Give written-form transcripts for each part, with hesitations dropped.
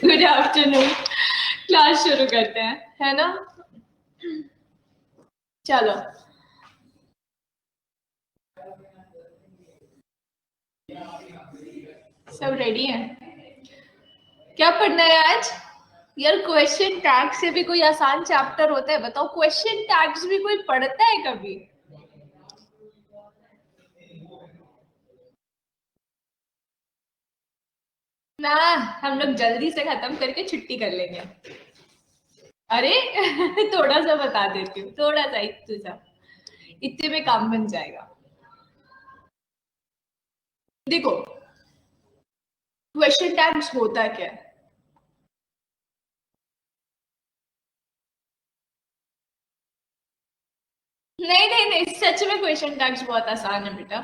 Good afternoon. Class शुरू करते हैं, है ना? चलो, सब रेडी हैं? क्या पढ़ना है आज? यार क्वेश्चन टैग से भी कोई आसान चैप्टर होता है? बताओ, क्वेश्चन टैग्स भी कोई पढ़ता है कभी? ना, हम लोग जल्दी से खत्म करके छुट्टी कर लेंगे। अरे थोड़ा सा बता देती हूँ, थोड़ा सा, इतने में काम बन जाएगा। देखो, क्वेश्चन टैग्स होता क्या है? नहीं नहीं नहीं, सच में क्वेश्चन टैग्स बहुत आसान है बेटा।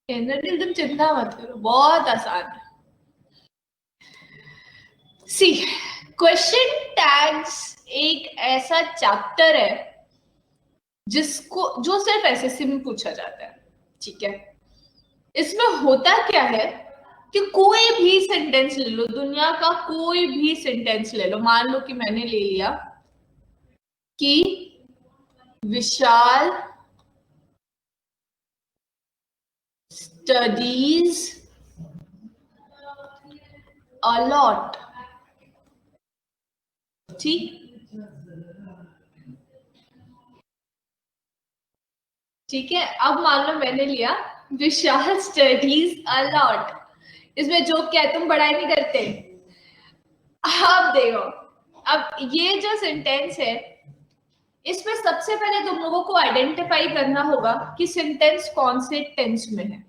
तुम चिंता मत करो, बहुत आसान है। सी, क्वेश्चन टैग्स एक ऐसा चैप्टर है जो सिर्फ एसएससी में पूछा जाता है, ठीक है? इसमें होता क्या है कि कोई भी सेंटेंस ले लो, दुनिया का कोई भी सेंटेंस ले लो। मान लो कि मैंने ले लिया कि विशाल स्टडीज अ लॉट, ठीक ठीक है। अब मान लो मैंने लिया विशाल स्टडीज अ लॉट। इसमें जोक क्या है? तुम पढ़ाई नहीं करते। अब देखो, अब ये जो सेंटेंस है, इसमें सबसे पहले तुम लोगों को आइडेंटिफाई करना होगा कि सेंटेंस कौन से टेंस में है।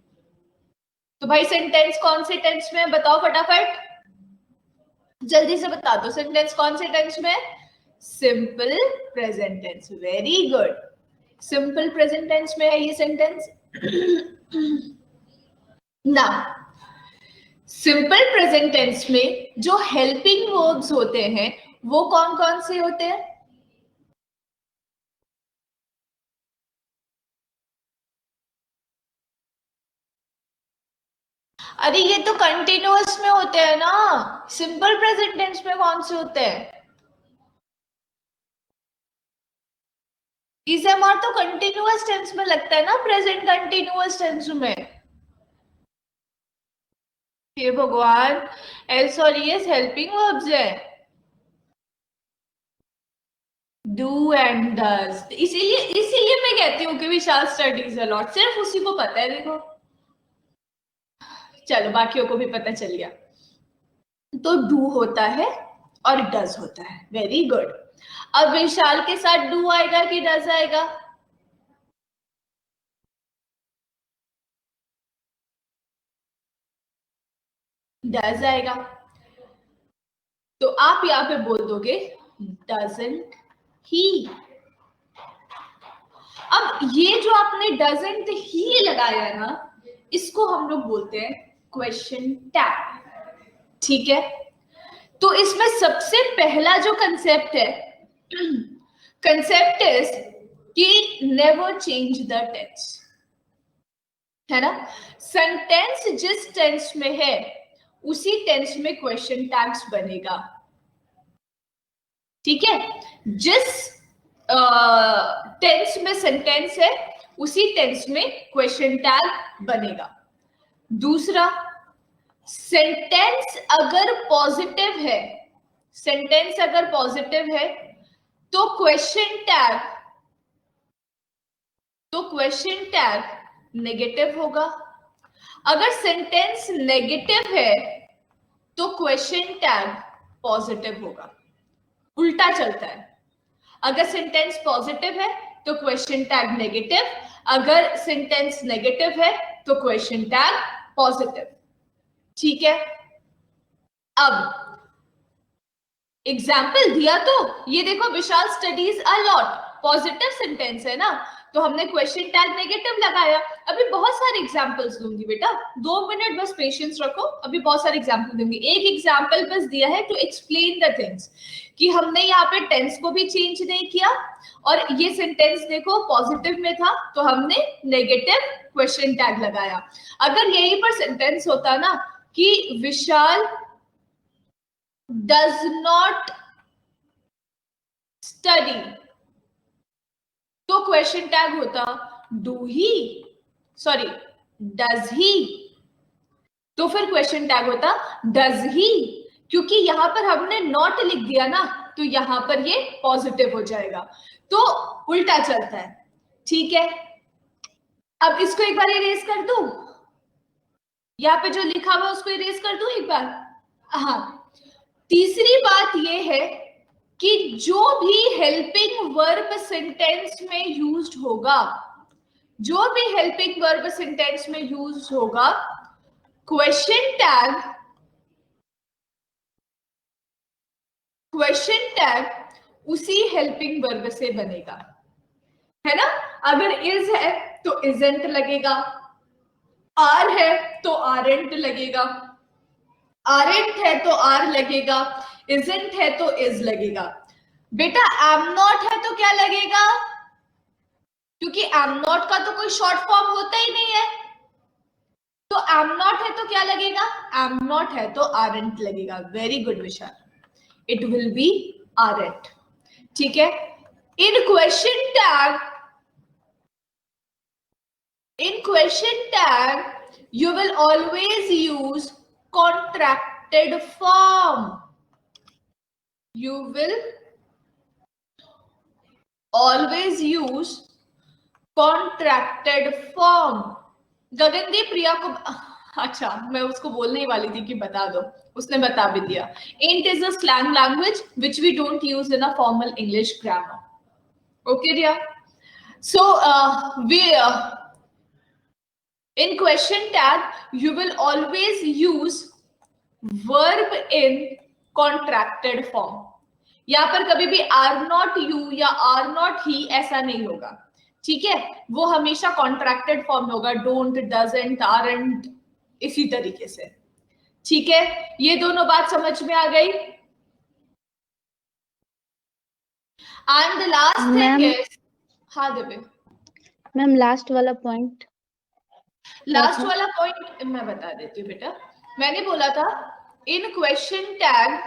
तो भाई सेंटेंस कौन से टेंस में है बताओ फटाफट, जल्दी से बता दो। सेंटेंस कौन से टेंस में है? Simple present tense. Very good, simple present tense में है ये सेंटेंस ना। सिंपल प्रेजेंट टेंस में जो हेल्पिंग वर्ब्स होते हैं वो कौन कौन से होते हैं? अरे ये तो कंटिन्यूअस में होते हैं ना, सिंपल प्रेजेंट टेंस में कौन से होते हैं? इसेमार तो कंटिन्यूअस टेंस में लगता है ना, प्रेजेंट कंटिन्यूअस टेंस में। हे भगवान, एल्स और यस हेल्पिंग वर्ब्स है, डू एंड डज। इसीलिए इसीलिए मैं कहती हूँ कि विशाल स्टडीज अ लॉट, सिर्फ उसी को पता है। देखो, चलो बाकियों को भी पता चल गया। तो डू होता है और डज होता है। Very good. अब विशाल के साथ डू आएगा कि डज आएगा? डज आएगा। तो आप यहां पे बोल दोगे डजंट ही। अब ये जो आपने डजंट ही लगाया ना, इसको हम लोग बोलते हैं क्वेश्चन टैग, ठीक है? तो इसमें सबसे पहला जो कंसेप्ट है, कंसेप्ट इज कि नेवर चेंज द टेंस, है ना? सेंटेंस जिस टेंस में है उसी टेंस में क्वेश्चन टैग्स बनेगा, ठीक है? जिस टेंस में सेंटेंस है उसी टेंस में क्वेश्चन टैग बनेगा। दूसरा, सेंटेंस अगर पॉजिटिव है, सेंटेंस अगर पॉजिटिव है तो क्वेश्चन टैग नेगेटिव होगा। अगर सेंटेंस नेगेटिव है तो क्वेश्चन टैग पॉजिटिव होगा। उल्टा चलता है, अगर सेंटेंस पॉजिटिव है तो क्वेश्चन टैग नेगेटिव, अगर सेंटेंस नेगेटिव है तो क्वेश्चन टैग पॉजिटिव, ठीक है? अब एग्जाम्पल दिया तो ये देखो, Vishal studies a lot, positive sentence है ना, तो हमने क्वेश्चन टैग नेगेटिव लगाया। अभी बहुत सारे एग्जाम्पल्स दूंगी बेटा, 2 मिनट बस पेशेंस रखो, अभी बहुत सारे एग्जाम्पल दूंगी। एक एग्जाम्पल बस दिया है टू एक्सप्लेन द थिंग्स कि हमने यहाँ पे टेंस को भी चेंज नहीं किया, और ये सेंटेंस देखो पॉजिटिव में था तो हमने नेगेटिव क्वेश्चन टैग लगाया। अगर यहीं पर सेंटेंस होता ना कि विशाल does not study, तो क्वेश्चन टैग होता do he, sorry does he, तो फिर क्वेश्चन टैग होता डज ही, क्योंकि यहां पर हमने नॉट लिख दिया ना, तो यहां पर ये पॉजिटिव हो जाएगा, तो उल्टा चलता है। ठीक है, अब इसको एक बार इरेज कर दूं, यहाँ पे जो लिखा हुआ उसको इरेज कर दूं एक बार। हाँ, तीसरी बात ये है कि जो भी हेल्पिंग वर्ब सेंटेंस में यूज्ड होगा, जो भी हेल्पिंग वर्ब सेंटेंस में यूज होगा, क्वेश्चन टैग उसी हेल्पिंग वर्ब से बनेगा, है ना। अगर इज है तो इजंट लगेगा, आर है तो आरंट लगेगा, आरंट है तो आर लगेगा, इजंट है तो इज लगेगा। बेटा एम नॉट है तो क्या लगेगा, क्योंकि एम नॉट का तो कोई शॉर्ट फॉर्म होता ही नहीं है, तो एम नॉट है तो क्या लगेगा, एम नॉट है तो आरंट लगेगा। Very good Vishal, it will be aren't. ठीक है, in question tag you will always use contracted form, you will always use contracted form। Gagandeep Priya को, अच्छा मैं उसको बोलने ही वाली थी कि बता दो, उसने बता भी दिया। Int is a slang language which we don't use in a formal English grammar. Okay dear, so in question tag you will always use verb in contracted form। यहां पर कभी भी आर नॉट यू या are not ही ऐसा नहीं होगा, ठीक है, वो हमेशा कॉन्ट्रैक्टेड फॉर्म में होगा, डोंट, डजंट, आरंट, इसी तरीके से। ठीक है, ये दोनों बात समझ में आ गई। And the last thing is, हाँ दिव्य मैम लास्ट वाला पॉइंट, लास्ट वाला पॉइंट मैं बता देती हूँ बेटा। मैंने बोला था इन क्वेश्चन टैग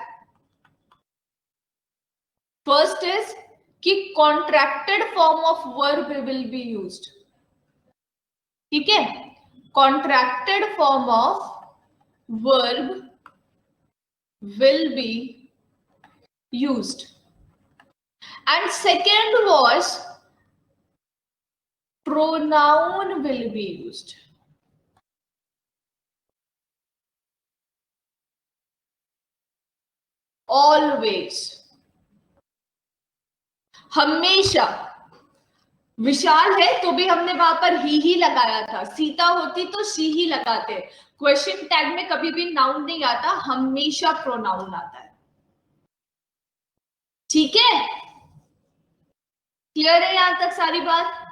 फर्स्ट इज कि contracted form of verb will be used. ठीक है, contracted form of verb will be used, and second was pronoun will be used। Always, हमेशा। विशाल है तो भी हमने वहां पर ही लगाया था, सीता होती तो शी ही लगाते। क्वेश्चन टैग में कभी भी नाउन नहीं आता, हमेशा प्रोनाउन आता है। ठीक है, क्लियर है यहां तक सारी बात?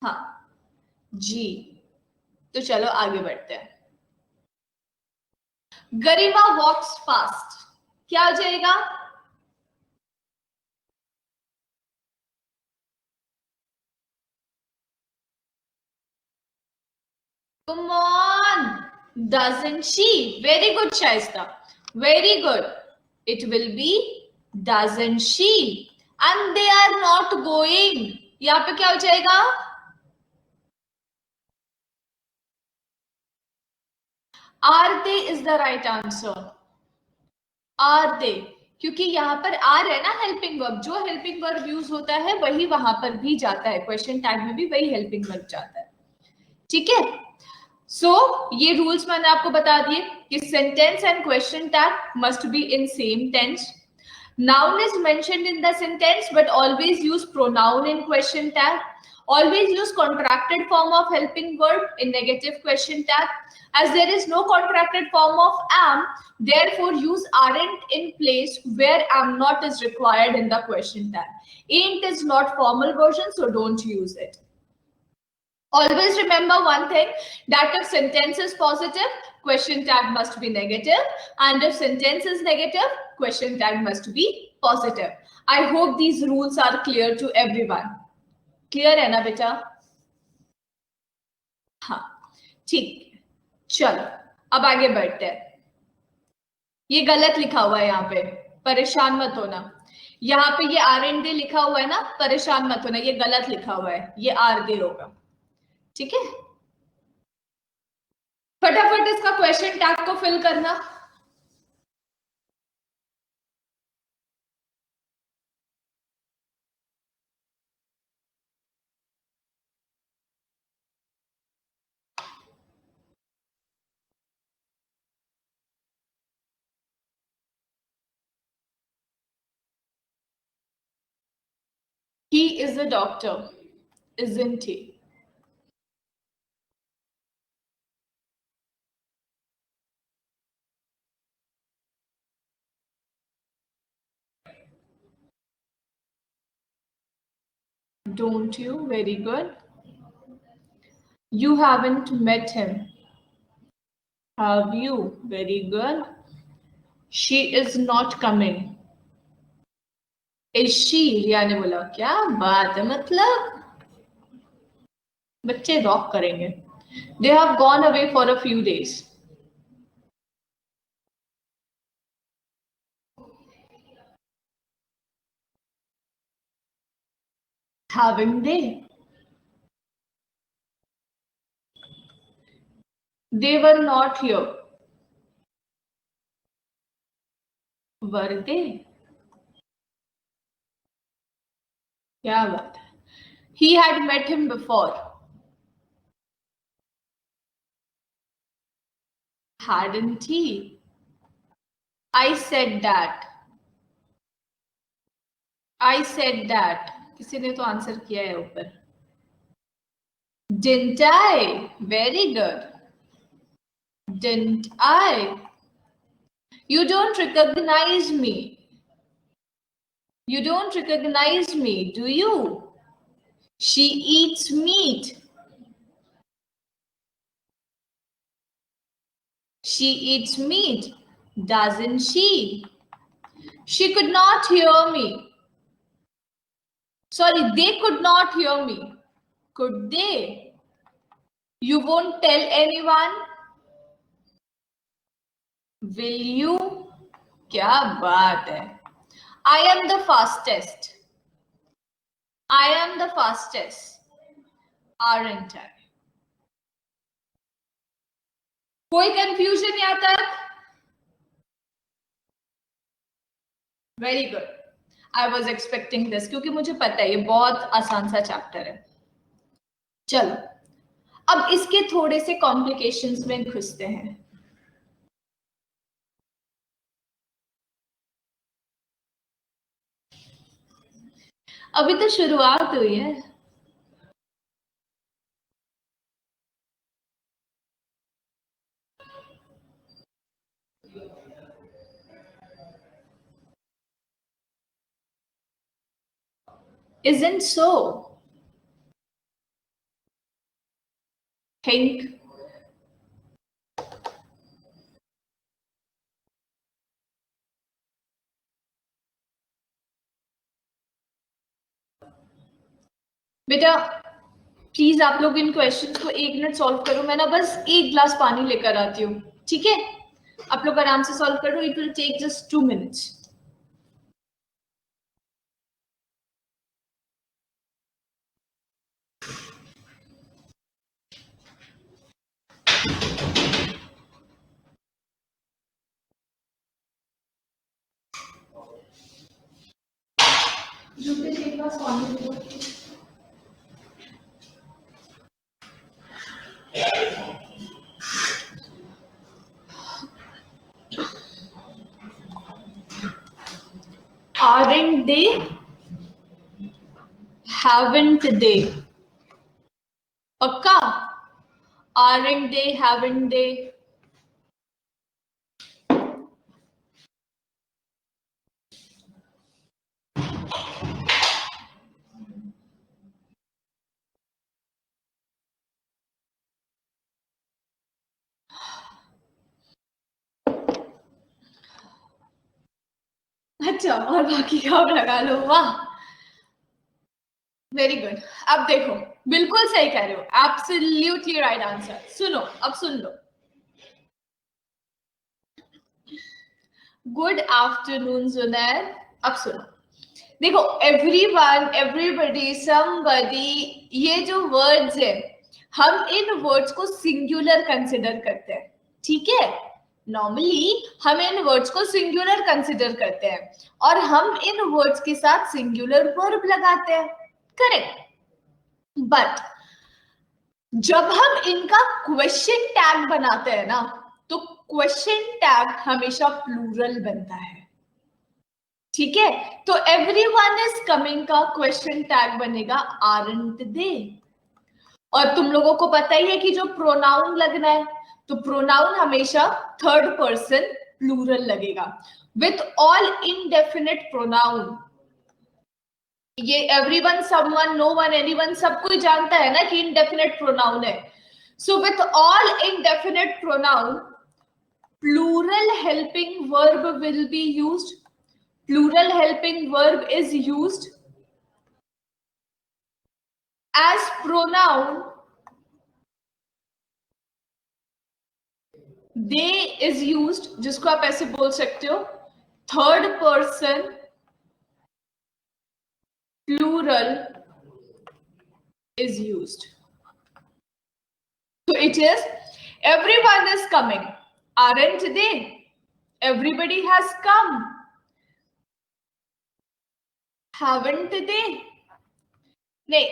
हाँ जी, तो चलो आगे बढ़ते हैं। गरिमा वॉक्स फास्ट, क्या हो जाएगा? Come on, doesn't she? Very good, Shaista. Very good. It will be doesn't she? And they are not going. यहाँ पे क्या हो जाएगा? Are they is the right answer. Are they? क्योंकि यहाँ पर आर है ना हेल्पिंग वर्ब, जो हेल्पिंग वर्ब यूज होता है वही वहां पर भी जाता है, क्वेश्चन टैग में भी वही हेल्पिंग वर्ब जाता है। ठीक है, ये रूल्स मैंने आपको बता दिए कि sentence and question tag must be in same tense. Noun is mentioned in the sentence, but always use pronoun in question tag. Always use contracted form of helping verb in negative question tag. As there is no contracted form of am, therefore use aren't in place where am not is required in the question tag. Ain't is not formal version, so don't use it. Always remember one thing, that if sentence is positive, question tag must be negative, and if sentence is negative, question tag must be positive. I hope these rules are clear to everyone. Clear है ना बेटा? हाँ ठीक, चलो अब आगे बढ़ते हैं। ये गलत लिखा हुआ है यहाँ पे, परेशान मत होना। यहाँ पे ये आर एंड डे लिखा हुआ है ना, परेशान मत होना, ये गलत लिखा हुआ है, ये आर डे होगा। ठीक है, फटाफट इसका क्वेश्चन टैग को फिल करना। He is a doctor, isn't he? Don't you? Very good. You haven't met him, have you? Very good. She is not coming. Is she? रिया ने बोला क्या बात है, मतलब बच्चे रॉक करेंगे। They have gone away for a few days. Haven't they? They were not here. Were they? क्या बात है। He had met him before. Hadn't he? I said that. I said that. किसी ने तो आंसर किया है ऊपर। Didn't I? Very good. Didn't I? You don't recognize me. You don't recognize me, do you? She eats meat. She eats meat, doesn't she? She could not hear me. Sorry, they could not hear me. Could they? You won't tell anyone? Will you? क्या बात है। I am the fastest. I am the fastest. Aren't I? कोई confusion यहाँ तक? Very good. I was expecting this, क्योंकि मुझे पता है ये बहुत आसान सा चैप्टर है। चलो अब इसके थोड़े से कॉम्प्लिकेशंस में घुसते हैं। अभी तो शुरुआत हुई है। Isn't so? Think. बेटा प्लीज आप लोग इन क्वेश्चंस को 1 मिनट सॉल्व करो। मैं ना बस 1 गिलास पानी लेकर आती हूँ, ठीक है? आप लोग आराम से सॉल्व करो। It will take just 2 minutes. Aren't they? Haven't they? पक्का? Aren't they? Haven't they? अच्छा, और बाकी का आप लगा लो। वाह, वेरी गुड। अब देखो, बिल्कुल सही कह रहे हो, एब्सोल्युटली राइट आंसर। सुनो, अब सुन लो। Good afternoon जुनैर। अब सुनो, देखो, एवरीवन, एवरीबडी, समबडी, ये जो वर्ड्स है, हम इन वर्ड्स को सिंगुलर कंसिडर करते हैं, ठीक है। नॉर्मली हम इन वर्ड्स को सिंगुलर कंसिडर करते हैं और हम इन वर्ड्स के साथ सिंगुलर वर्ब लगाते हैं, करेक्ट। बट जब हम इनका क्वेश्चन टैग बनाते हैं ना, तो क्वेश्चन टैग हमेशा प्लूरल बनता है, ठीक है। तो एवरीवन इज कमिंग का क्वेश्चन टैग बनेगा आरंट दे। और तुम लोगों को पता ही है कि जो प्रोनाउन लगना है, तो प्रोनाउन हमेशा थर्ड पर्सन प्लूरल लगेगा। विथ ऑल इनडेफिनिट प्रोनाउन, ये everyone, someone, no one, anyone, सब कोई जानता है ना कि इनडेफिनिट प्रोनाउन है। So with all indefinite pronoun, plural helping verb will be used. Plural helping verb is used as pronoun they is used, जिसको आप ऐसे बोल सकते हो, third person plural is used. So it is everyone is coming, aren't they? Everybody has come, haven't they? नहीं,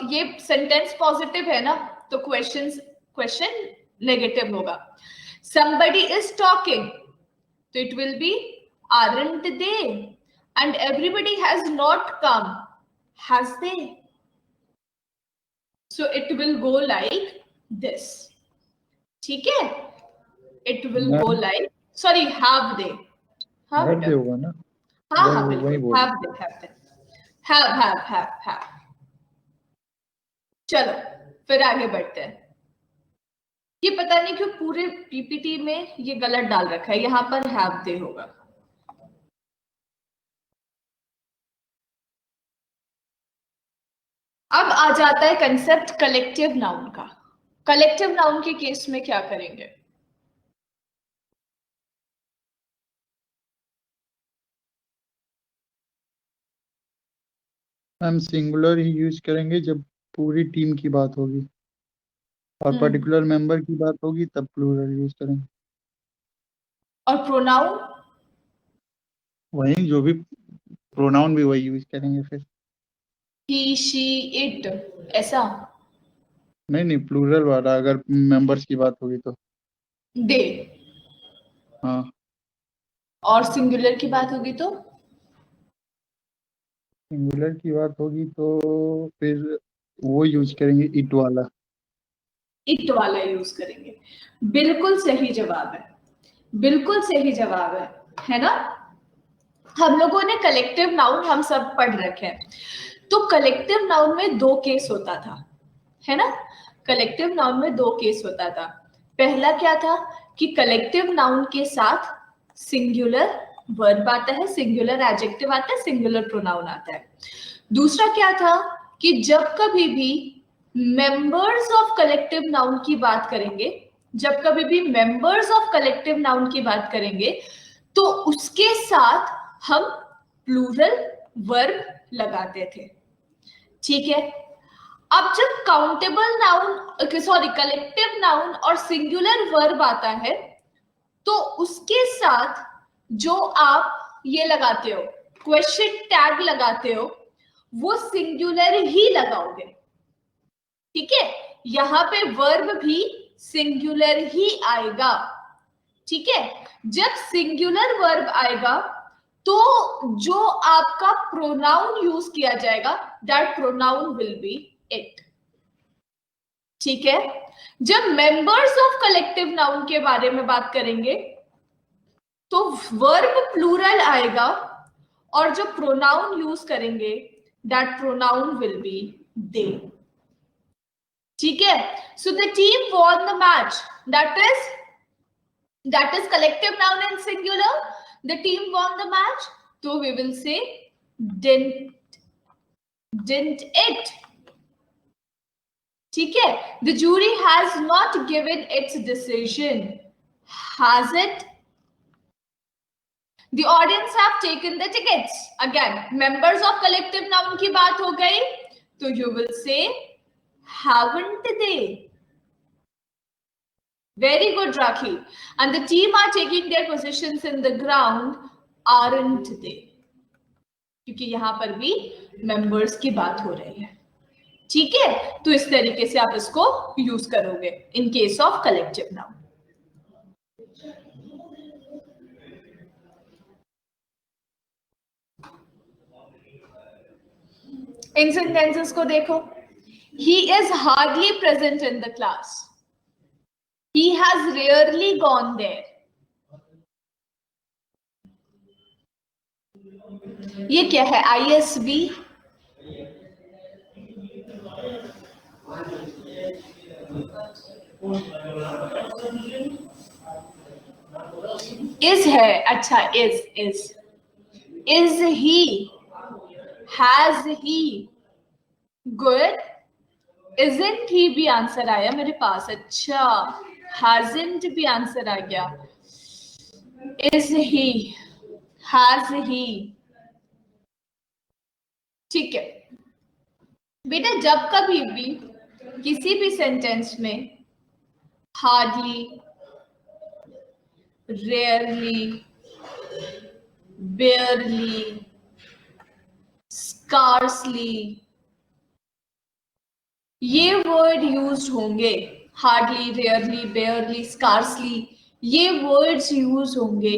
ये sentence positive है ना, तो क्वेश्चन नेगेटिव होगा। somebody is talking, तो it will be aren't they, and everybody has not come, has they? So it will go like this, ठीक है। it will go like, sorry, have they, have they होगा ना, हाँ हाँ बिल्कुल, have they, have। चलो फिर आगे बढ़ते हैं। ये पता नहीं क्यों पूरे पीपीटी में ये गलत डाल रखा है, यहां पर हैव दे होगा। अब आ जाता है कंसेप्ट कलेक्टिव नाउन का। कलेक्टिव नाउन के केस में क्या करेंगे? हम सिंगुलर ही यूज करेंगे जब पूरी टीम की बात होगी, और पर्टिकुलर मेंबर की बात होगी तब प्लूरल यूज करेंगे। और प्रोनाउन? वही, जो भी प्रोनाउन भी वही यूज करेंगे फिर। ही, शी, इट, ऐसा नहीं, प्लूरल वाला, अगर मेंबर्स की बात होगी तो दे। हाँ। और सिंगुलर की बात होगी तो? सिंगुलर की बात होगी तो फिर वो यूज करेंगे, इट वाला। इट वाला यूज करेंगे। बिल्कुल सही जवाब है, बिल्कुल सही जवाब है ना। हम लोगों ने कलेक्टिव नाउन हम सब पढ़ रखे हैं। तो कलेक्टिव नाउन में दो केस होता था, है ना। कलेक्टिव नाउन में दो केस होता था। पहला क्या था कि कलेक्टिव नाउन के साथ सिंगुलर वर्ब आता है, सिंगुलर एडजेक्टिव आता है, सिंगुलर प्रोनाउन आता है। दूसरा क्या था कि जब कभी भी मेंबर्स ऑफ कलेक्टिव नाउन की बात करेंगे, जब कभी भी मेंबर्स ऑफ कलेक्टिव नाउन की बात करेंगे, तो उसके साथ हम प्लूरल वर्ब लगाते थे, ठीक है। अब जब countable noun, sorry, collective noun और सिंगुलर वर्ब आता है, तो उसके साथ जो आप ये लगाते हो, क्वेश्चन टैग लगाते हो, वो सिंगुलर ही लगाओगे, ठीक है। यहां पे वर्ब भी सिंगुलर ही आएगा, ठीक है। जब सिंगुलर वर्ब आएगा तो जो आपका प्रोनाउन यूज किया जाएगा, that pronoun will be it, ठीक है। जब मेंबर्स ऑफ कलेक्टिव नाउन के बारे में बात करेंगे तो वर्ब प्लूरल आएगा और जो प्रोनाउन यूज करेंगे दैट प्रोनाउन विल बी दे, ठीक है। So the team won the match, that is collective noun and singular. The team won the match, so we will say didn't it, ठीक है। The jury has not given its decision, has it? The audience have taken the tickets. Again, members of collective noun की बात हो गई, तो you will say haven't they? Very good, Rakhi. And the team are taking their positions in the ground, aren't they? क्योंकि यहां पर भी members की बात हो रही है. ठीक है, तो इस तरीके से आप इसको यूज करोगे in case of collective noun. In sentences को देखो. He is hardly present in the class. He has rarely gone there. ये क्या है? ISB. Is है. अच्छा, is. Is he? Has he? Good. Isn't he भी आंसर आया मेरे पास. अच्छा, hasn't भी आंसर आ गया. Is he? Has he? ठीक है बेटा, जब कभी भी किसी भी सेंटेंस में हार्डली, रेयरली, बेयरली, स्कार्सली ये वर्ड यूज होंगे, हार्डली, रेयरली, बेयरली, स्कार्सली ये वर्ड्स यूज होंगे,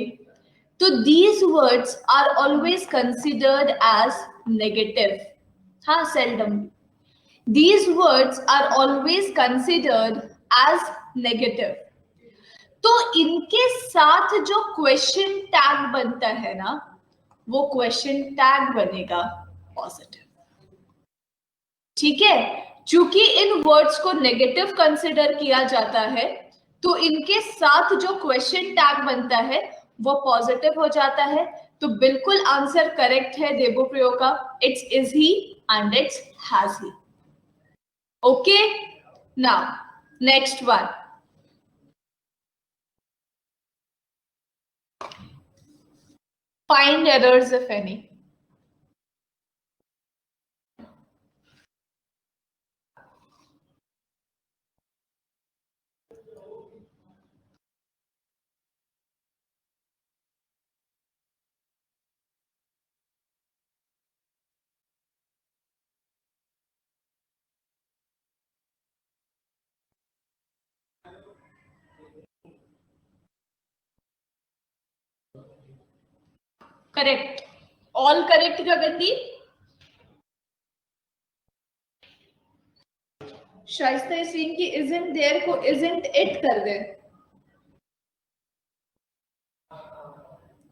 तो these words are always considered as negative. हाँ, seldom. These words are always considered as negative. तो इनके साथ जो क्वेश्चन टैग बनता है ना, वो क्वेश्चन टैग बनेगा पॉजिटिव. ठीक है, चूंकि इन वर्ड्स को नेगेटिव कंसिडर किया जाता है, तो इनके साथ जो क्वेश्चन टैग बनता है वो पॉजिटिव हो जाता है. तो बिल्कुल आंसर करेक्ट है देवप्रियो का. It's is he and it's has he. Okay, now next one. Find errors if any. Correct, all correct Gagandeep. Shaista isn't की isn't there को isn't it कर दे.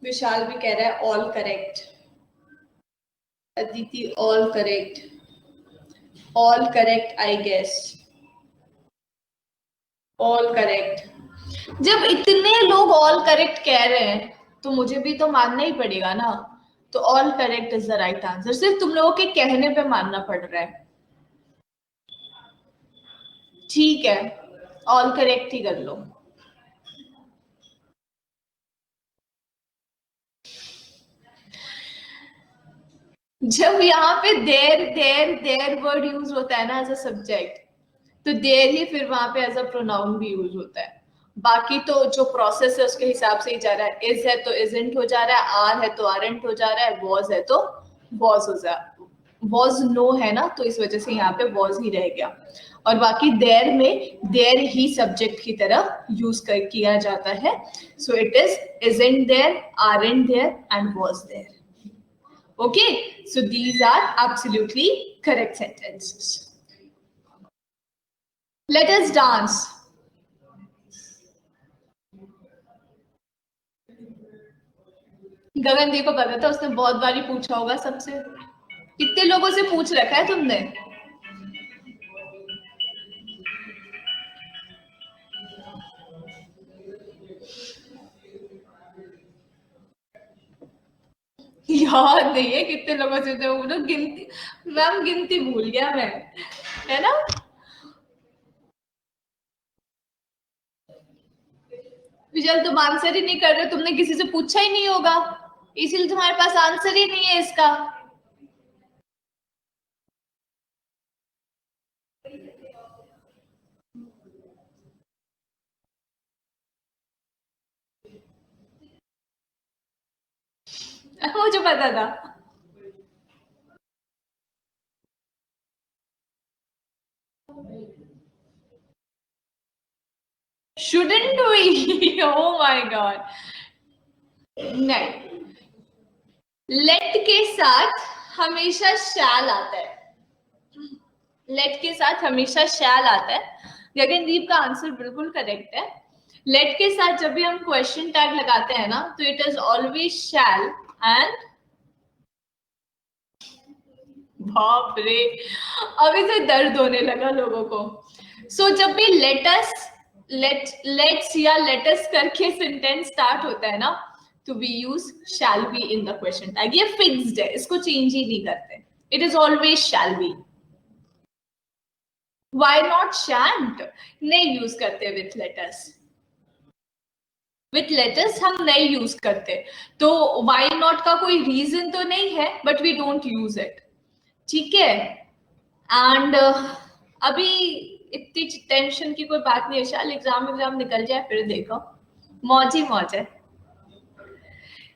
विशाल भी कह रहा है all correct. Aditi all correct. All correct I guess. All correct. जब इतने लोग ऑल करेक्ट कह रहे हैं तो मुझे भी तो मानना ही पड़ेगा ना. तो all correct is the right answer. सिर्फ तुम लोगों के कहने पे मानना पड़ रहा है. ठीक है, ऑल करेक्ट ही कर लो. जब यहाँ पे देर वर्ड यूज होता है ना एज अ सब्जेक्ट, तो देर ही फिर वहां पे एज अ प्रोनाउन भी यूज होता है. बाकी तो जो प्रोसेस है उसके हिसाब से ही जा रहा है. इज है तो इजंट हो जा रहा है, आर है तो आरंट हो जा रहा है, वॉज है तो वॉज हो जा. वॉज नो है ना, तो इस वजह से यहाँ पे वॉज ही रह गया. और बाकी देर में देर ही सब्जेक्ट की तरह यूज किया जाता है. So it is isn't there, aren't there and was there. Okay, so these are absolutely correct sentences. Let us dance. Gagandeep को पता था, उसने बहुत बारी पूछा होगा सबसे. कितने लोगों से पूछ रखा है तुमने? याद नहीं है कितने लोगों से. तो वो गिनती, मैम गिनती भूल गया मैं, है ना. विजल, तुम आंसर ही नहीं कर रहे, तुमने किसी से पूछा ही नहीं होगा. इसीलिए तुम्हारे पास आंसर ही नहीं है इसका। मुझे पता था। Shouldn't we? Oh my God. नहीं, लेट के साथ हमेशा शैल आता है। लेट के साथ हमेशा शैल आता है। गगनदीप का आंसर बिल्कुल करेक्ट है। लेट के साथ जब भी हम क्वेश्चन टैग लगाते हैं ना, तो it is always shall and, बाप रे, अभी से दर्द होने लगा लोगों को। सो जब भी लेटस, लेट्स या लेटस करके सेंटेंस स्टार्ट होता है ना, तो we use shall be in the question tag. ये फिक्स्ड है, इसको चेंज ही नहीं करते। It is always shall be. Why not shan't नहीं यूज करते विथ लेटस। विथ लेटस हम नहीं यूज करते, तो वाई नॉट का कोई रीजन तो नहीं है, but we don't use it. ठीक है। एंड अभी इतनी टेंशन की कोई बात नहीं है। शायद एग्जाम निकल जाए फिर देखो, मौज ही मौज है।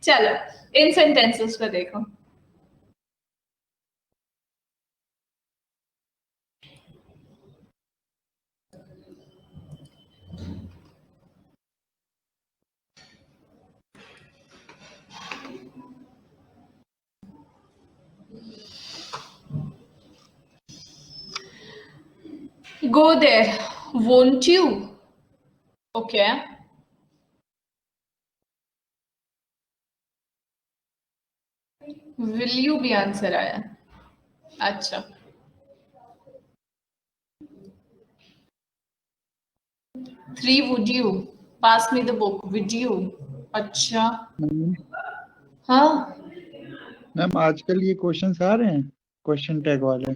चलो इन सेंटेंसेस को देखो। Go there, won't you? Okay. Will you भी आंसर आया। अच्छा, three would you, pass me the book, would you। अच्छा, हाँ मैम आजकल ये क्वेश्चंस आ रहे हैं क्वेश्चन टैग वाले।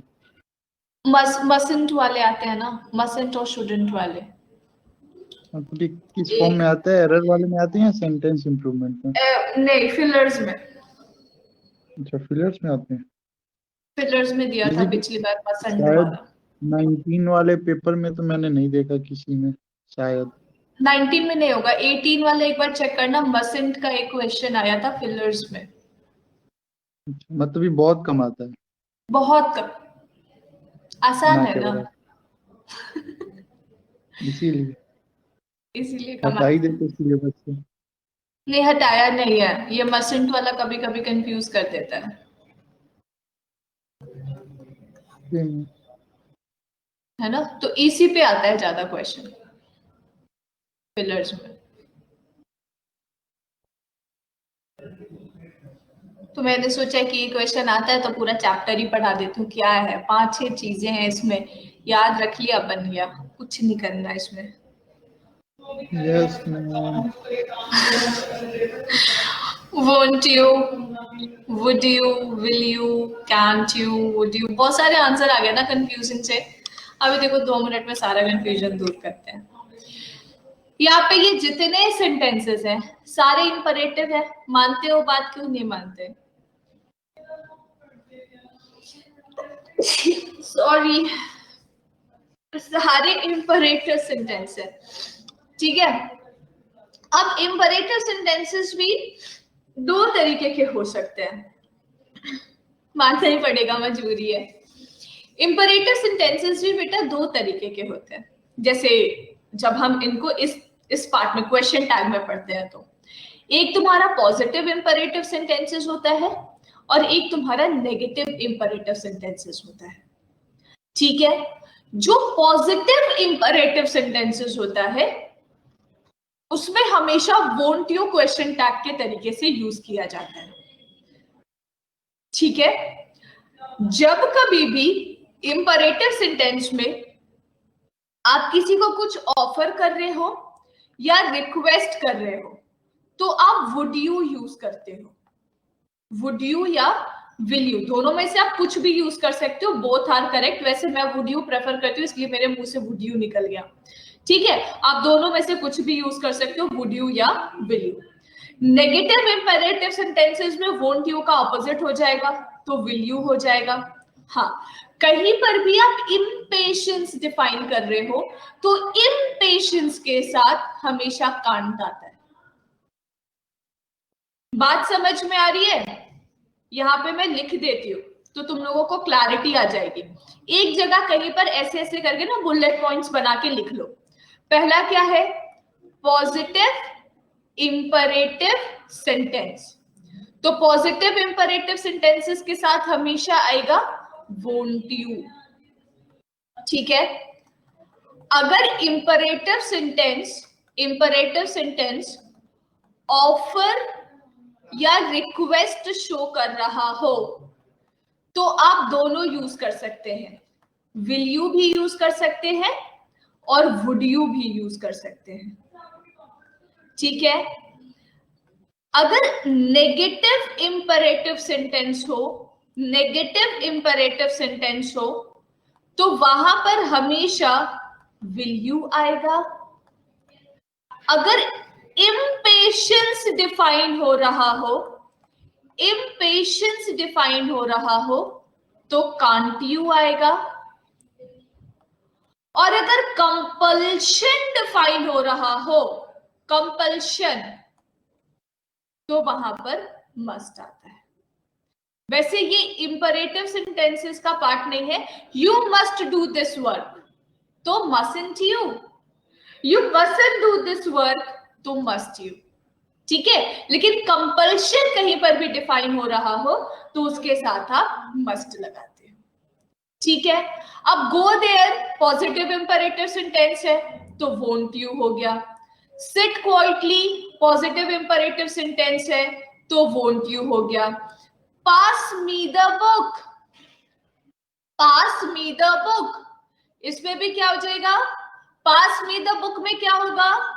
मसंट वाले आते हैं ना, मसंट और शुडंट वाले। किस फॉर्म में आता है, एरर वाले में आते हैं या सेंटेंस इंप्रूवमेंट में? नहीं, फिलर्स में। अच्छा, फिलर्स में आते हैं। फिलर्स में दिया था पिछली बार मसंट वाला। 19 वाले पेपर में तो मैंने नहीं देखा किसी में, शायद 19 में नहीं होगा, 18 वाले एक बार चेक करना। मसंट का एक क्वेश्चन आया था फिलर्स में। मतलब ये बहुत कम आता है। बहुत कम, आसान है ना, इसीलिए कम हटा ही देते सिलेबस से। नहीं, हटाया नहीं है, ये मसंट वाला कभी कभी कंफ्यूज कर देता है ना। तो इसी पे आता है ज्यादा क्वेश्चन फिलर्स में। तो मैंने सोचा कि ये क्वेश्चन आता है तो पूरा चैप्टर ही पढ़ा देती हूँ। क्या है, 5-6 चीजें हैं इसमें, याद रख लिया, बन गया, कुछ नहीं करना इसमें। Yes ma'am. Won't you, would you, will you, can't you, would you, बहुत सारे आंसर आ गए ना कंफ्यूजन से। अभी देखो 2 मिनट में सारा कंफ्यूजन दूर करते हैं। यहाँ पे ये जितने सेंटेंसेस हैं सारे इंपरेटिव है। मानते हो बात, क्यों नहीं मानते? सॉरी, सारे इंपरेटिव सेंटेंस है। ठीक है। अब इंपरेटिव सेंटेंसेस भी 2 तरीके के हो सकते हैं, मानना ही पड़ेगा, मजबूरी है। इंपरेटिव सेंटेंसेस भी बेटा 2 तरीके के होते हैं। जैसे जब हम इनको इस पार्ट में क्वेश्चन टैग में पढ़ते हैं, तो एक तुम्हारा पॉजिटिव इंपरेटिव सेंटेंसेस होता है और एक तुम्हारा नेगेटिव इंपरेटिव सेंटेंसेस होता है। ठीक है। जो पॉजिटिव इंपरेटिव सेंटेंसेस होता है उसमें हमेशा वोंट यू क्वेश्चन टैग के तरीके से यूज किया जाता है। ठीक है। जब कभी भी इंपरेटिव सेंटेंस में आप किसी को कुछ ऑफर कर रहे हो या रिक्वेस्ट कर रहे हो, तो आप वुड यू यूज करते हो। वुड यू या विल यू, दोनों में से आप कुछ भी यूज कर सकते हो, बोथ आर करेक्ट। वैसे मैं वुड यू प्रेफर करती हूँ, इसलिए मेरे मुंह से वुड यू निकल गया। ठीक है। आप दोनों में से कुछ भी यूज कर सकते हो, वुड यू या will you. Negative imperative sentences में वोंट यू का ऑपोजिट हो जाएगा, तो विल यू हो जाएगा। हाँ, कहीं पर भी आप इम्पेशंस डिफाइन कर रहे हो तो इम्पेशंस के साथ हमेशा कांट आता है। बात समझ में आ रही है? यहां पे मैं लिख देती हूँ तो तुम लोगों को क्लैरिटी आ जाएगी। एक जगह कहीं पर ऐसे ऐसे करके ना बुलेट पॉइंट्स बना के लिख लो। पहला क्या है? Positive imperative sentence. तो पॉजिटिव इंपरेटिव सेंटेंसेस के साथ हमेशा आएगा वोंट यू। ठीक है? अगर इंपरेटिव सेंटेंस ऑफर या रिक्वेस्ट शो कर रहा हो तो आप दोनों यूज कर सकते हैं, विल यू भी यूज कर सकते हैं और वुड यू भी यूज कर सकते हैं। ठीक है? अगर नेगेटिव इंपरेटिव सेंटेंस हो तो वहां पर हमेशा विल यू आएगा। अगर इम्पेशंस डिफाइन हो रहा हो तो कांट यू आएगा। और अगर कंपल्शन डिफाइन हो रहा हो, कंपल्शन, तो वहां पर मस्ट आता है। वैसे ये इंपरेटिव सेंटेंसेस का पार्ट नहीं है। You must do this work तो mustn't you mustn't do this work तो मस्ट यू। ठीक है? लेकिन कंपल्शन कहीं पर भी डिफाइन हो रहा हो तो उसके साथ आप मस्ट लगाते हो। ठीक है? अब go there positive imperative sentence है तो वोंट यू हो गया। Sit quietly positive imperative sentence है तो वोंट यू हो गया। पास मी द बुक, इसमें भी क्या हो जाएगा? पास मी द बुक में क्या होगा?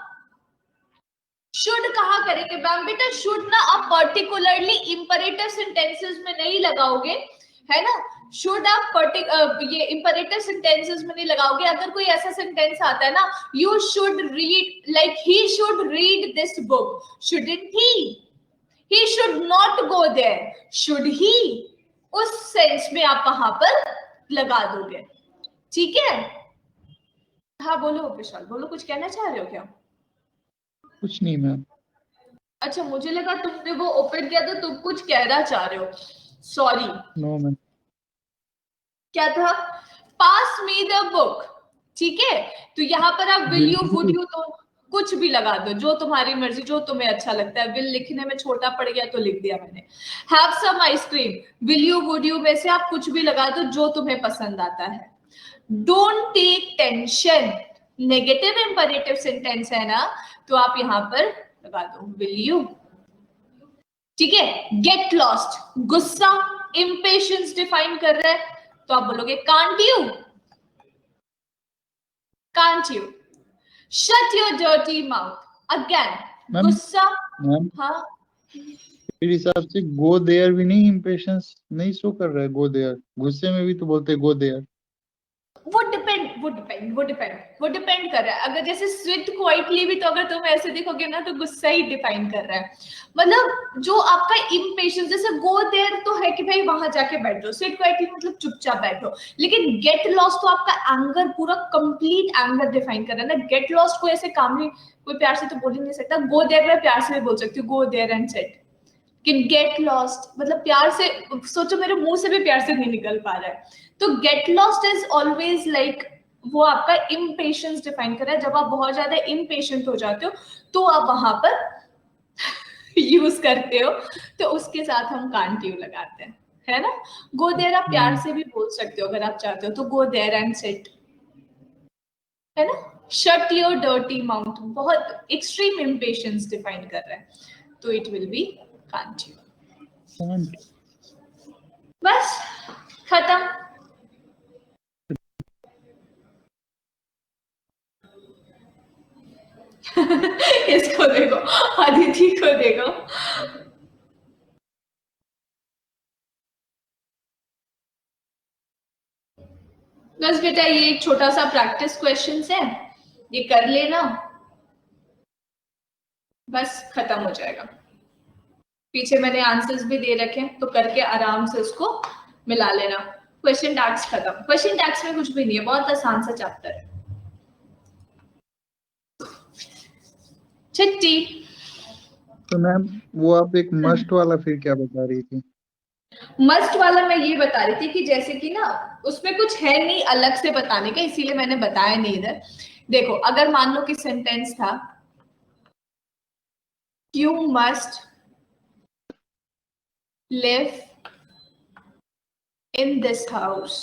शुड कहा करेंगे मैम? बेटा शुड ना आप पर्टिकुलरली इंपरेटिव सेंटेंसेस में नहीं लगाओगे, है ना? शुड आप ये इंपरेटिव सेंटेंसेस में नहीं लगाओगे। अगर कोई ऐसा सेंटेंस आता है ना, you should read, like he should read this book, shouldn't he should not go there, should he, उस सेंस में आप वहां पर लगा दोगे। ठीक है? हाँ बोलो विशाल, बोलो, कुछ कहना चाह रहे हो क्या? कुछ नहीं मैम। अच्छा, मुझे लगा तुमने वो ओपन किया तो तुम कुछ कहना चाह रहे हो, सॉरी। No ma'am. क्या था? Pass me the book. ठीक है? तो यहाँ पर आप विल यू वुड यू तो कुछ भी लगा दो, जो तुम्हारी मर्जी, जो तुम्हें अच्छा लगता है। विल लिखने में छोटा पड़ गया तो लिख दिया मैंने। Have some ice cream, will you would you में से आप कुछ भी लगा दो जो तुम्हें पसंद आता है। Don't take tension, negative imperative sentence है ना, तो आप यहाँ पर लगा दो विल यू। ठीक है? गेट लॉस्ट, गुस्सा, इंपेशंस डिफाइन कर रहा है तो आप बोलोगे can't you. Shut your dirty mouth, again गुस्सा। हाँ, मेरे हिसाब से गो देयर भी नहीं, इम्पेशंस नहीं शो कर रहा है। गो देयर गुस्से में भी तो बोलते हैं गो देयर। वो डिपेंड कर रहा है। अगर जैसे स्विट क्वाइटली भी, तो अगर तुम ऐसे देखोगे ना तो गुस्सा ही डिफाइन कर रहा है। मतलब जो आपका इम्पेशंस, जैसे गो देयर तो है कि भाई वहां जाके बैठो, स्विट क्वाइटली मतलब चुपचाप बैठो। लेकिन गेट लॉस्ट तो आपका एंगर, पूरा कंप्लीट एंगर डिफाइन कर रहा है ना। गेट लॉस्ट को ऐसे कामली कोई प्यार से तो बोल ही नहीं सकता। गो देयर में प्यार से भी बोल सकती हूँ, गो देयर एंड सेट। कि गेट लॉस्ट मतलब प्यार से, सोचो मेरे मुंह से भी प्यार से नहीं निकल पा रहा है। तो get lost is always like, वो आपका इम्पेशंस डिफाइन कर रहा है। जब आप बहुत ज्यादा इम्पेशेंट हो जाते हो तो आप वहां पर यूज करते हो, तो उसके साथ हम कांट यू लगाते हैं, है ना? गो देयर आप प्यार से भी बोल सकते हो अगर आप चाहते हो, तो गो देयर एंड सिट, है ना? शट योर डर्टी माउथ बहुत एक्सट्रीम इम्पेशंस डिफाइन कर रहा है, तो it will B can't you. बस खत्म। इसको देखो, अदिति को देखो। बस बेटा ये एक छोटा सा प्रैक्टिस क्वेश्चंस है, ये कर लेना, बस खत्म हो जाएगा। पीछे मैंने आंसर्स भी दे रखे हैं, तो करके आराम से उसको मिला लेना। क्वेश्चन टैग्स खत्म। क्वेश्चन टैग्स में कुछ भी नहीं है, बहुत आसान सा चैप्टर है। छुट्टी। तो मैम वो आप एक मस्ट वाला फिर क्या बता रही थी? मस्ट वाला मैं ये बता रही थी कि जैसे कि ना उसमें कुछ है नहीं अलग से बताने का, इसीलिए मैंने बताया नहीं इधर। देखो अगर मान लो कि सेंटेंस था you must live in this house,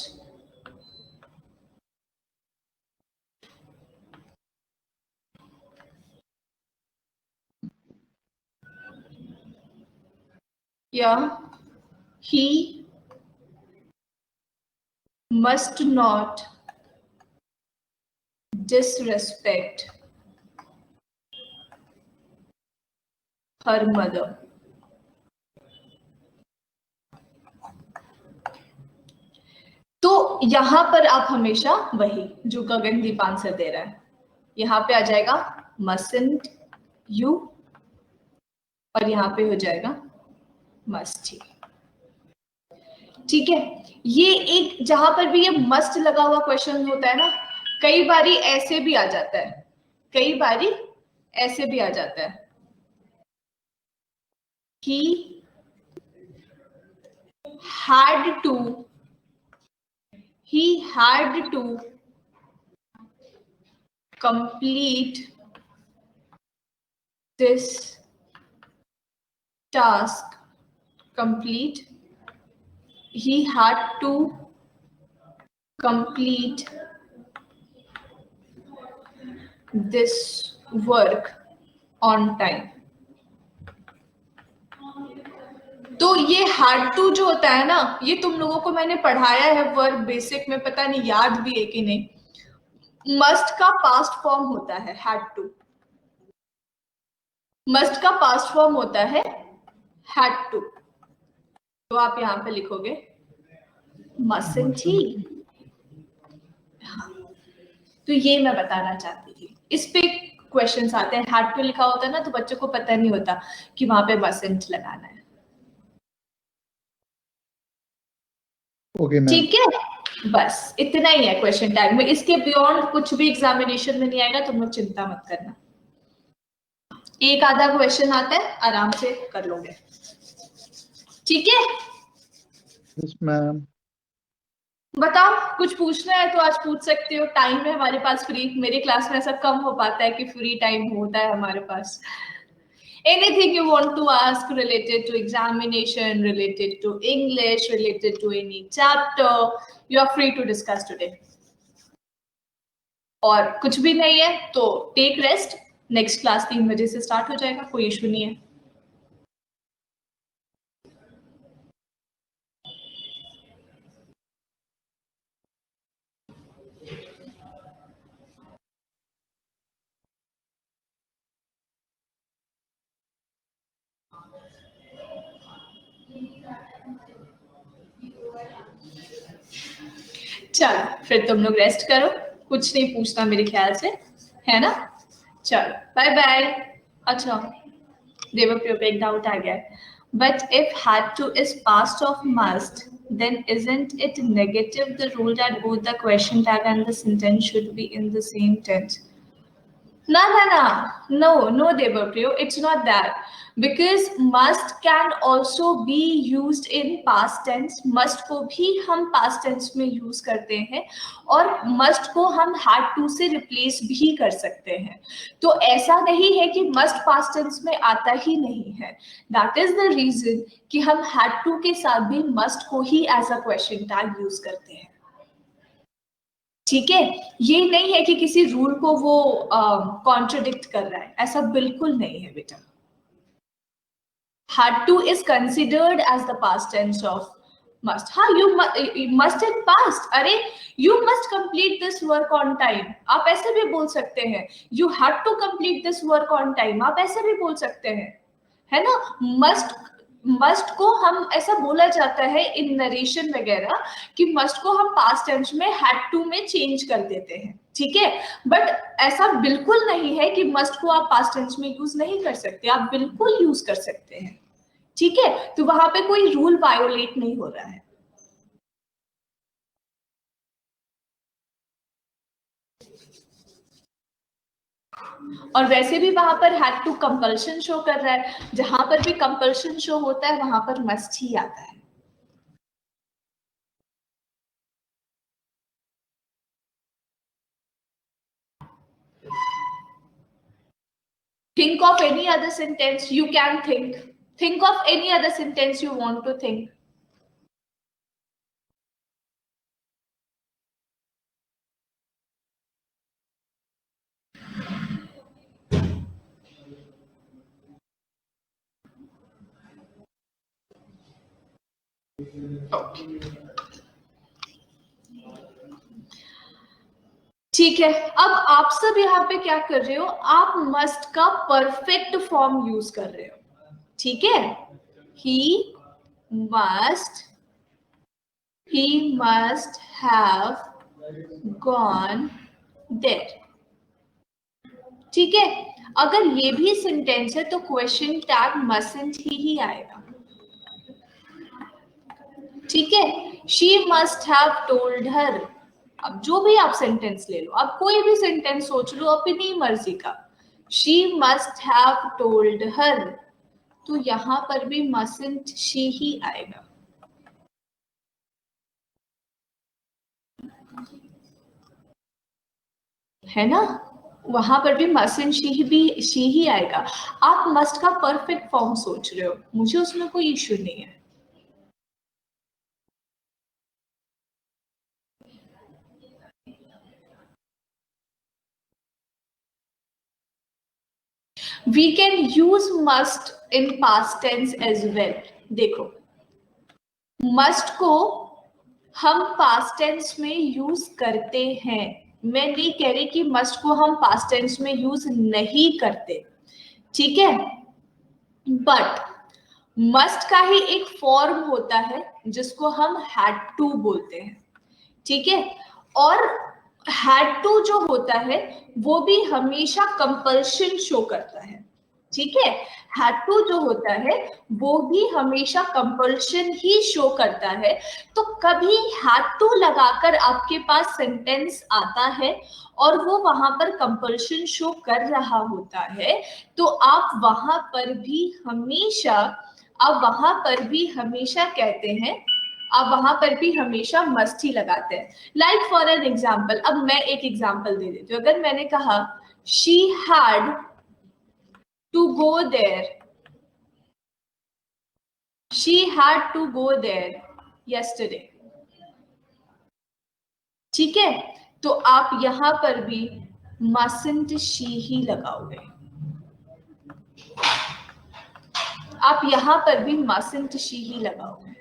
या he must not disrespect her mother। तो यहां पर आप हमेशा वही जो गगनदीप आंसर दे रहा है, यहां पे आ जाएगा mustn't you, और यहां पे हो जाएगा must ही। ठीक है, ये एक जहां पर भी ये मस्ट लगा हुआ क्वेश्चन होता है ना, कई बारी ऐसे भी आ जाता है, कई बारी ऐसे भी आ जाता है कि had to, he had to complete this task, complete, he had to complete this work on time। तो ये had to जो होता है ना, ये तुम लोगों को मैंने पढ़ाया है वर्क बेसिक में, पता नहीं याद भी है कि नहीं। मस्ट का पास्ट फॉर्म होता है had to, मस्ट का पास्ट फॉर्म होता है had to, तो आप यहां पे लिखोगे mustn't he। हाँ, तो ये मैं बताना चाहती थी। इस पे क्वेश्चंस आते हैं, had to लिखा होता है ना, तो बच्चों को पता नहीं होता कि वहां पे mustn't लगाना है। Okay ma'am. ठीक है, बस इतना ही है क्वेश्चन टैग में, इसके बियॉन्ड कुछ भी एग्जामिनेशन में नहीं आएगा, तुम लोग चिंता मत करना। एक आधा क्वेश्चन आता है, आराम से कर लोगे। ठीक है, यस मैम। बताओ कुछ पूछना है तो आज पूछ सकते हो, टाइम है हमारे पास फ्री। मेरे क्लास में ऐसा कम हो पाता है कि फ्री टाइम होता है हमारे पास। Anything you want to ask related to examination, related to English, related to any chapter, you are free to discuss today। और कुछ भी नहीं है तो टेक रेस्ट, नेक्स्ट क्लास 3 बजे से स्टार्ट हो जाएगा, कोई इशू नहीं है। चलो फिर तुम लोग रेस्ट करो, कुछ नहीं पूछना मेरे ख्याल से, है ना। चलो बाय बाय। अच्छा देवप्रियो पे एक डाउट आ गया है, but if had to is past of must, then isn't it negative the rule that both the question tag and the sentence should be in the same tense? No, Devapriyo, it's not that. Because must can also be used in past tense, must को भी हम past tense में use करते हैं, और must को हम had to से replace भी कर सकते हैं। तो ऐसा नहीं है कि must past tense में आता ही नहीं है। That is the reason कि हम had to के साथ भी must को ही as a question tag use करते हैं। ठीक है, ये नहीं है कि किसी रूल को वो कॉन्ट्रडिक्ट कर रहा है, ऐसा बिल्कुल नहीं है बेटा। had to is considered as the past tense of must। हाँ, you must in past, अरे you must complete this work on time, आप ऐसे भी बोल सकते हैं। you had to complete this work on time, आप ऐसे भी बोल सकते हैं, है ना। मस्ट को हम ऐसा बोला जाता है इन नरेशन वगैरह कि मस्ट को हम पास्ट टेंस में हैड टू में चेंज कर देते हैं, ठीक है। बट ऐसा बिल्कुल नहीं है कि मस्ट को आप पास्ट टेंस में यूज नहीं कर सकते, आप बिल्कुल यूज कर सकते हैं, ठीक है, तो वहां पे कोई रूल वायोलेट नहीं हो रहा है। और वैसे भी वहां पर हैड टू कंपल्शन शो कर रहा है, जहां पर भी कंपल्शन शो होता है वहां पर मस्ट ही आता है। Think of any other sentence you can think. Think of any other sentence you want to think. ठीक है, अब आप सब यहाँ पे क्या कर रहे हो, आप मस्ट का परफेक्ट फॉर्म यूज कर रहे हो। ठीक है, he must have gone there. ठीक है, अगर ये भी सेंटेंस है तो क्वेश्चन टैग मस्टंट ही आएगा। ठीक है, she must have told her. अब जो भी आप सेंटेंस ले लो, आप कोई भी सेंटेंस सोच लो अपनी मर्जी का, she must have told her, तो यहां पर भी मस्टंट शी ही आएगा। है ना, वहां पर भी मस्टंट शी ही आएगा। आप मस्ट का परफेक्ट फॉर्म सोच रहे हो, मुझे उसमें कोई इश्यू नहीं है। We can use must in past tense as well। देखो, must को हम past tense में यूज करते हैं, मैं नहीं कह रही कि must को हम past tense में यूज नहीं करते। ठीक है, बट must का ही एक फॉर्म होता है जिसको हम had to बोलते हैं। ठीक है, और had to जो होता है वो भी हमेशा कंपल्शन शो करता है। ठीक है, had to जो होता है वो भी हमेशा कंपल्शन ही शो करता है। तो कभी had to लगाकर आपके पास सेंटेंस आता है और वो वहां पर कंपल्शन शो कर रहा होता है, तो आप वहां पर भी हमेशा कहते हैं, आप वहां पर भी हमेशा मस्ट ही लगाते हैं। लाइक फॉर एन एग्जाम्पल, अब मैं एक एग्जाम्पल दे देती हूँ। अगर मैंने कहा she had to go there, she had to go there yesterday. ठीक है, तो आप यहां पर भी मस्टंट शी ही लगाओगे, आप यहां पर भी मस्टंट शी ही लगाओगे।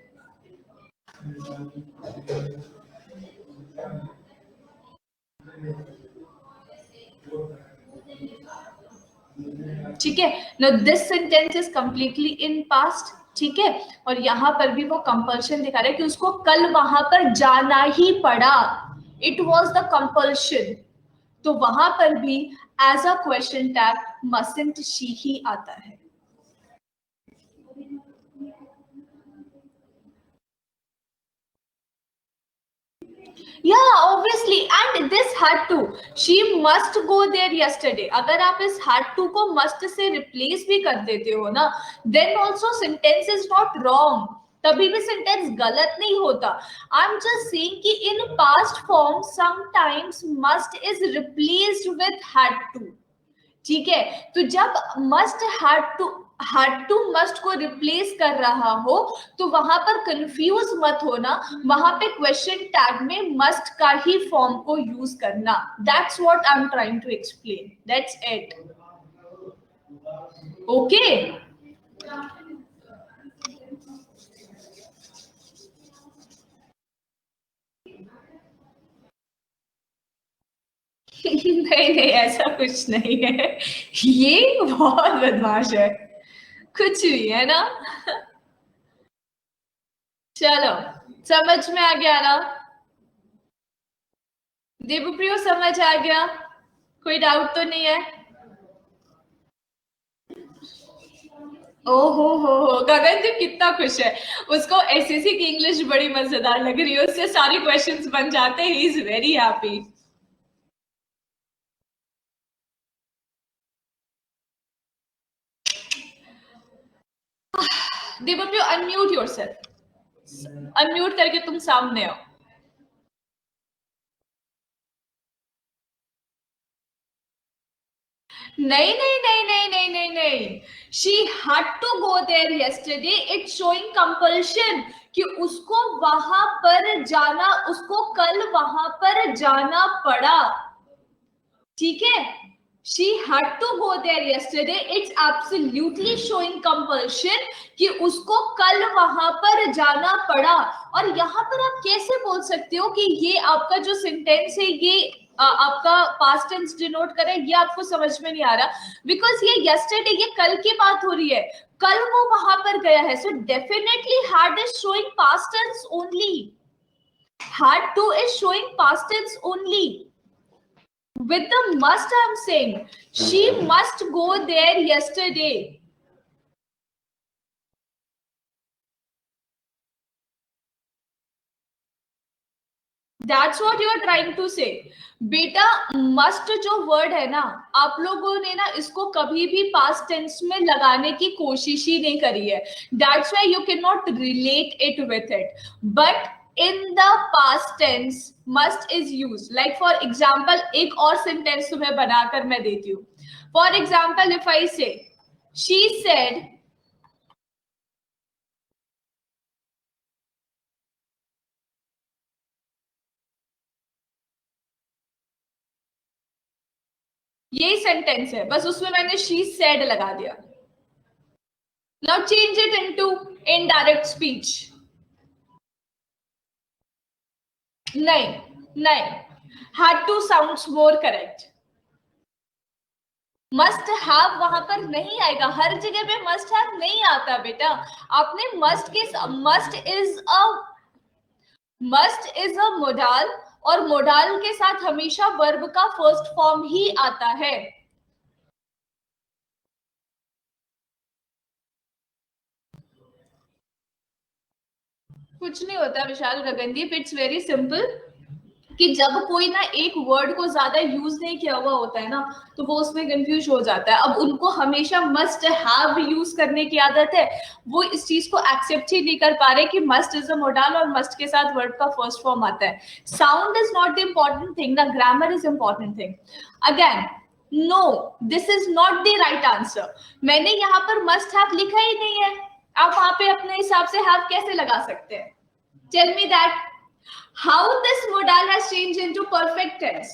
ठीक है, no this sentence is completely in past. ठीक है, और यहां पर भी वो कंपल्शन दिखा रहा है कि उसको कल वहां पर जाना ही पड़ा, इट वॉज द कंपल्शन। तो वहां पर भी as a question tag mustn't she ही आता है। Yeah, obviously, and this had to, she must go there yesterday। अगर आप इस had to को must से replace भी कर देते हो ना, then also sentence is not wrong, तभी भी सेंटेंस गलत नहीं होता। आई एम जस्ट सेइंग कि in past form sometimes must is replaced with had to. ठीक है, तो जब मस्ट हैड टू मस्ट को रिप्लेस कर रहा हो तो वहां पर कंफ्यूज मत होना, वहां पे क्वेश्चन टैग में मस्ट का ही फॉर्म को यूज करना। That's what I am trying to explain, that's it. Okay, नहीं नहीं, ऐसा कुछ नहीं है, ये बहुत बदमाश है, कुछ भी है ना। चलो, समझ में आ गया ना देवप्रियो, समझ आ गया, कोई डाउट तो नहीं है? हो गगन जी कितना खुश है, उसको एसएससी की इंग्लिश बड़ी मजेदार लग रही है, उससे सारे क्वेश्चंस बन जाते हैं, he is very happy. Devpriyo unmute yourself, unmute करके तुम सामने आओ। नहीं, she had to go there yesterday, it's showing compulsion कि उसको वहां पर जाना, उसको कल वहां पर जाना पड़ा, ठीक है। She had to go there yesterday, it's absolutely showing compulsion कि उसको कल वहां पर जाना पड़ा। और यहाँ पर आप कैसे बोल सकते हो कि ये आपका जो सेंटेंस है ये आपका पास्ट टेंस डिनोट करे, ये आपको समझ में नहीं आ रहा, बिकॉज ये yesterday, ये कल की बात हो रही है, कल वो वहां पर गया है, so definitely had is showing past tense only, had to is showing past tense only. With the must, I'm saying she must go there yesterday. That's what you are trying to say. बेटा must जो word है ना, आप लोगों ने ना इसको कभी भी past tense में लगाने की कोशिश ही नहीं करी है. That's why you cannot relate it with it. But in the past tense, must is used. Like for example, एक और sentence तुम्हें बनाकर मैं देती हूँ. For example, if I say, she said, यही सेंटेंस है, बस उसमें मैंने she said लगा दिया. Now change it into indirect speech. नहीं, had to sounds more correct. Must have वहां पर नहीं आएगा, हर जगह पे मस्ट हैव नहीं आता बेटा। आपने मस्ट इज अ मोडाल, और मोडाल के साथ हमेशा वर्ब का फर्स्ट फॉर्म ही आता है। कुछ नहीं होता विशाल गगनदीप, इट्स वेरी सिंपल कि जब कोई ना एक वर्ड को ज्यादा यूज नहीं किया हुआ होता है ना, तो वो उसमें कंफ्यूज हो जाता है। अब उनको हमेशा मस्ट हैव यूज करने की आदत है, वो इस चीज को एक्सेप्ट ही नहीं कर पा रहे कि मस्ट इज अ मोडाल और मस्ट के साथ वर्ड का फर्स्ट फॉर्म आता है। Sound is not the important thing ना, grammar is important thing. Again no, this is not the right answer. मैंने यहाँ पर मस्ट हैव लिखा ही नहीं है, आप वहां पे अपने हिसाब से हैव कैसे लगा सकते हैं? Tell me that how this modal has changed into perfect tense.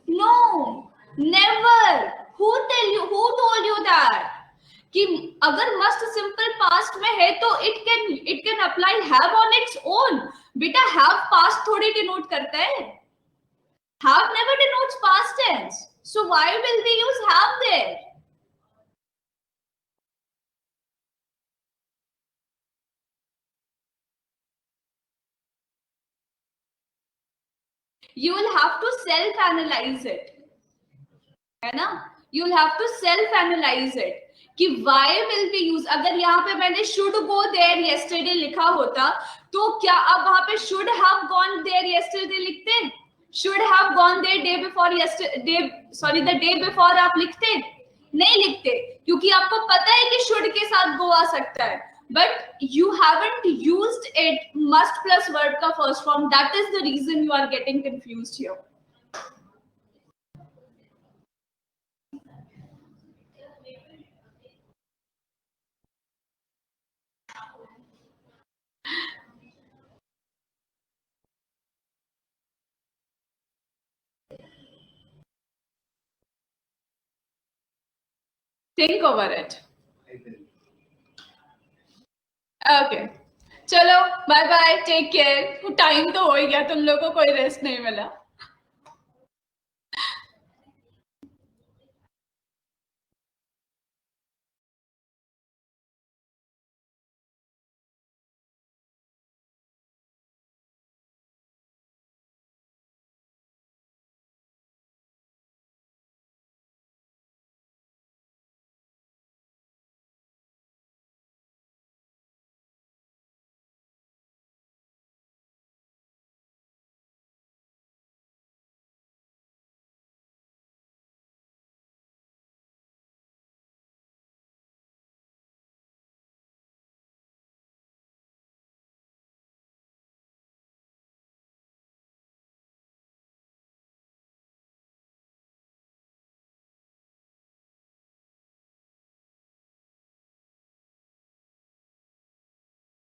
No, never. Who told you that? कि अगर मस्ट सिंपल पास्ट में है तो it can apply have on its own. बेटा हैव पास्ट थोड़ी डिनोट करता है, have never denotes past tense, so why will we use have there? You will have to self analyze it, है ना? You will have to self analyze it कि why will we use। अगर यहाँ पे मैंने should go there yesterday लिखा होता तो क्या आप वहां पे should have gone there yesterday लिखते? should have gone there day before yesterday, sorry the day before आप लिखते? नहीं लिखते, क्योंकि आपको पता है कि should के साथ go आ सकता है, but you haven't used it must plus verb का first form. That is the reason you are getting confused here. Think over it. Okay. चलो bye bye, take care. Time तो हो ही गया, तुम लोगों को कोई रेस्ट नहीं मिला।